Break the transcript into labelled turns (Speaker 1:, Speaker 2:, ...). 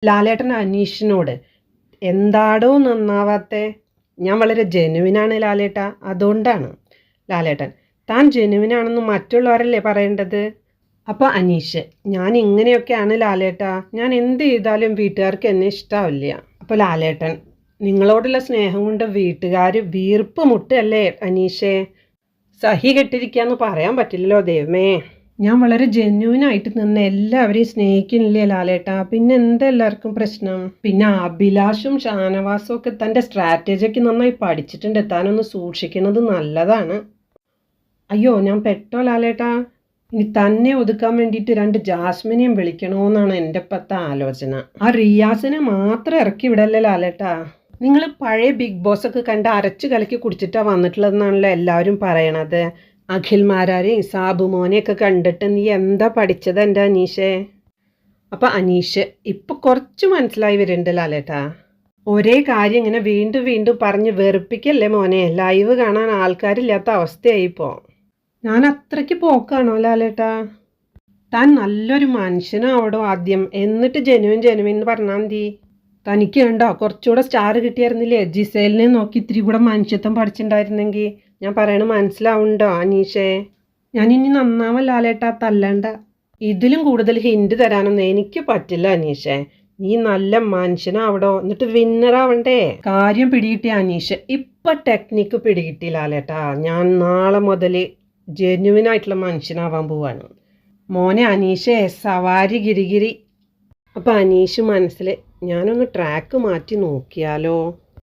Speaker 1: ലാലേട്ടൻ അനീഷിനോട് എന്താടോ നന്നാവാത്തെ? ഞാൻ വളരെ ജെനുവിനാണ് ലാലേട്ട, അതുകൊണ്ടാണ്. ലാലേട്ടൻ താൻ ജെനുവിനാണെന്ന് മറ്റുള്ളവരല്ലേ പറയേണ്ടത്? അപ്പോൾ അനീഷ് ഞാൻ ഇങ്ങനെയൊക്കെയാണ് ലാലേട്ട, ഞാൻ എന്ത് ചെയ്താലും വീട്ടുകാർക്ക് എന്നെ ഇഷ്ടാവില്ല. അപ്പോൾ ലാലേട്ടൻ നിങ്ങളോടുള്ള സ്നേഹം കൊണ്ട് വീട്ടുകാർ വീർപ്പ് മുട്ടല്ലേ അനീഷേ, സഹി കെട്ടിരിക്കാന്ന് പറയാൻ പറ്റില്ലല്ലോ ദൈവമേ. ഞാൻ വളരെ ജെന്യൂനായിട്ട് നിന്ന് എല്ലാവരെയും സ്നേഹിക്കുന്നില്ലേ ലാലേട്ടാ, പിന്നെ എന്താ എല്ലാവർക്കും പ്രശ്നം? പിന്നെ അഭിലാഷും ഷാനവാസും ഒക്കെ തൻ്റെ സ്ട്രാറ്റജിയൊക്കെ നന്നായി പഠിച്ചിട്ടുണ്ട്, താനൊന്ന് സൂക്ഷിക്കുന്നത് നല്ലതാണ്. അയ്യോ ഞാൻ പെട്ടോ ലാലേട്ടാ, ഇനി തന്നെ ഒതുക്കാൻ വേണ്ടിയിട്ട് 2 ജാസ്മിനെയും വിളിക്കണമെന്നാണ് എൻ്റെ ഇപ്പോഴത്തെ ആലോചന. ആ റിയാസിനെ മാത്രം ഇറക്കി വിടല്ലേ ലാലേട്ടാ. നിങ്ങൾ പഴയ ബിഗ് ബോസ് ഒക്കെ കണ്ട് അരച്ചു കലക്കി കുടിച്ചിട്ടാണ് വന്നിട്ടുള്ളതെന്നാണല്ലോ എല്ലാവരും പറയണത്. അഖിൽമാരെയും സാബുമോനെയൊക്കെ കണ്ടിട്ട് നീ എന്താ പഠിച്ചത് എൻ്റെ അനീഷേ? അപ്പം അനീഷ് ഇപ്പം കുറച്ച് മനസ്സിലായി വരുന്നുണ്ട് ലാലേട്ടാ. ഒരേ കാര്യം ഇങ്ങനെ വീണ്ടും വീണ്ടും പറഞ്ഞ് വെറുപ്പിക്കല്ലേ മോനെ, ലൈവ് കാണാൻ ആൾക്കാരില്ലാത്ത അവസ്ഥയായിപ്പോൾ. ഞാൻ അത്രയ്ക്ക് പോക്കാണോ ലാലേട്ടാ? താൻ നല്ലൊരു മനുഷ്യനാവടോ ആദ്യം, എന്നിട്ട് ജെനുവിൻ എന്ന് പറഞ്ഞാൽ മതി. തനിക്ക് കണ്ടോ കുറച്ചുകൂടെ സ്റ്റാർ കിട്ടിയായിരുന്നില്ലേ? ജിസേലിനെ നോക്കി ഇത്തിരി കൂടെ മനുഷ്യത്വം പഠിച്ചിട്ടുണ്ടായിരുന്നെങ്കിൽ. ഞാൻ പറയണ മനസ്സിലാവുണ്ടോ അനീഷേ? ഞാൻ ഇനി നന്നാവാൻ ലാലേട്ടാ, തല്ലണ്ട. ഇതിലും കൂടുതൽ ഹിൻഡ് തരാനൊന്നും എനിക്ക് പറ്റില്ല അനീഷേ. നീ നല്ല മനുഷ്യനാവടോ, എന്നിട്ട് വിന്നറാവണ്ടേ. കാര്യം പിടികിട്ടിയ അനീഷ്, ഇപ്പം ടെക്നിക്ക് പിടികിട്ടി ലാലേട്ടാ. ഞാൻ നാളെ മുതൽ ജെന്യുവിനായിട്ടുള്ള മനുഷ്യനാവാൻ പോവാണ് മോനെ അനീഷേ. സവാരി ഗിരിഗിരി. അപ്പം അനീഷ് മനസ്സിൽ ഞാനൊന്ന് ട്രാക്ക് മാറ്റി നോക്കിയാലോ.